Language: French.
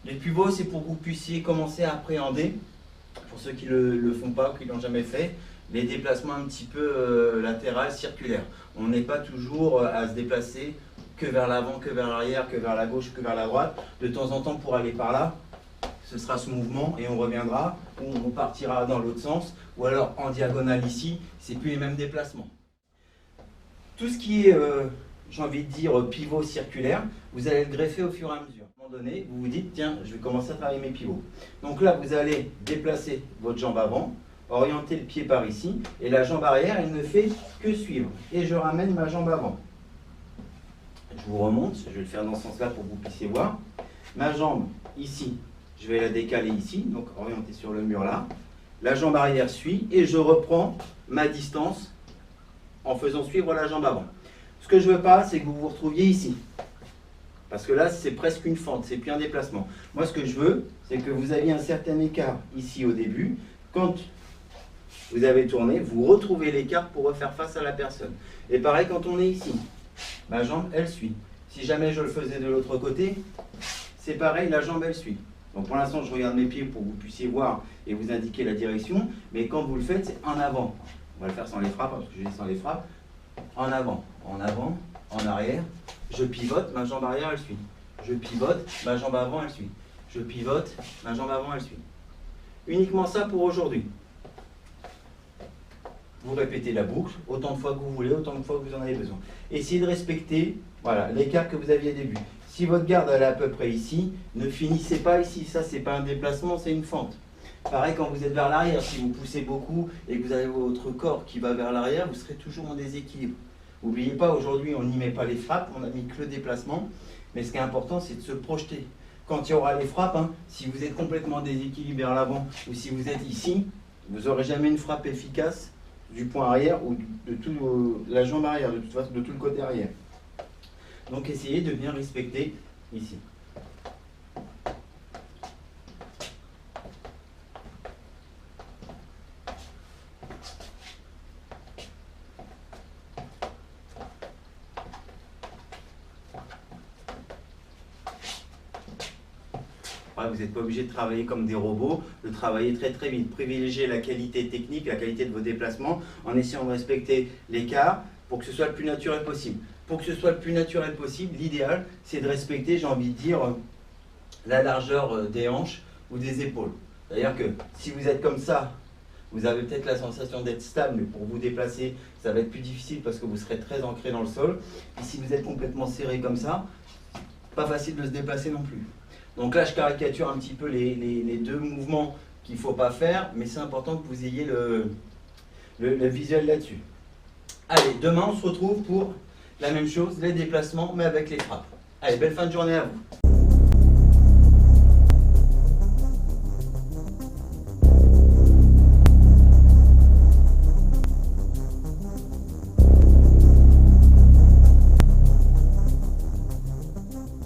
Les pivots, c'est pour que vous puissiez commencer à appréhender, pour ceux qui ne le font pas ou qui ne l'ont jamais fait, les déplacements un petit peu latérales, circulaires. On n'est pas toujours à se déplacer que vers l'avant, que vers l'arrière, que vers la gauche, que vers la droite. De temps en temps, pour aller par là, ce sera ce mouvement et on reviendra, ou on partira dans l'autre sens, ou alors en diagonale ici, c'est plus les mêmes déplacements. Tout ce qui est, j'ai envie de dire, pivot circulaire, vous allez le greffer au fur et à mesure. À un moment donné, vous vous dites, tiens, je vais commencer à travailler mes pivots. Donc là, vous allez déplacer votre jambe avant, orienter le pied par ici, et la jambe arrière, elle ne fait que suivre. Et je ramène ma jambe avant. Je vous remonte, je vais le faire dans ce sens-là pour que vous puissiez voir. Ma jambe ici, je vais la décaler ici, donc orientée sur le mur là. La jambe arrière suit et je reprends ma distance en faisant suivre la jambe avant. Ce que je ne veux pas, c'est que vous vous retrouviez ici. Parce que là, c'est presque une fente, c'est plus un déplacement. Moi, ce que je veux, c'est que vous ayez un certain écart ici au début. Quand vous avez tourné, vous retrouvez l'écart pour refaire face à la personne. Et pareil, quand on est ici, ma jambe, elle suit. Si jamais je le faisais de l'autre côté, c'est pareil, la jambe, elle suit. Donc pour l'instant, je regarde mes pieds pour que vous puissiez voir et vous indiquer la direction. Mais quand vous le faites, c'est en avant. On va le faire sans les frappes, parce que je dis sans les frappes. En avant, en arrière. Je pivote, ma jambe arrière, elle suit. Je pivote, ma jambe avant, elle suit. Je pivote, ma jambe avant, elle suit. Uniquement ça pour aujourd'hui. Vous répétez la boucle autant de fois que vous voulez, autant de fois que vous en avez besoin. Essayez de respecter l'écart que vous aviez au début. Si votre garde elle est à peu près ici, ne finissez pas ici. Ça, c'est pas un déplacement, c'est une fente. Pareil quand vous êtes vers l'arrière, si vous poussez beaucoup et que vous avez votre corps qui va vers l'arrière, vous serez toujours en déséquilibre. N'oubliez pas, aujourd'hui, on n'y met pas les frappes, on n'a mis que le déplacement. Mais ce qui est important, c'est de se projeter. Quand il y aura les frappes, si vous êtes complètement déséquilibré vers l'avant ou si vous êtes ici, vous n'aurez jamais une frappe efficace du point arrière ou de tout, la jambe arrière, de toute façon, de tout le côté arrière. Donc essayez de bien respecter ici. Vous n'êtes pas obligé de travailler comme des robots, de travailler très très vite. Privilégiez la qualité technique, la qualité de vos déplacements en essayant de respecter l'écart pour que ce soit le plus naturel possible. Pour que ce soit le plus naturel possible, l'idéal, c'est de respecter, j'ai envie de dire, la largeur des hanches ou des épaules. C'est-à-dire que si vous êtes comme ça, vous avez peut-être la sensation d'être stable, mais pour vous déplacer, ça va être plus difficile parce que vous serez très ancré dans le sol. Et si vous êtes complètement serré comme ça, pas facile de se déplacer non plus. Donc là, je caricature un petit peu les deux mouvements qu'il ne faut pas faire, mais c'est important que vous ayez le visuel là-dessus. Allez, demain, on se retrouve pour la même chose, les déplacements, mais avec les frappes. Allez, belle fin de journée à vous.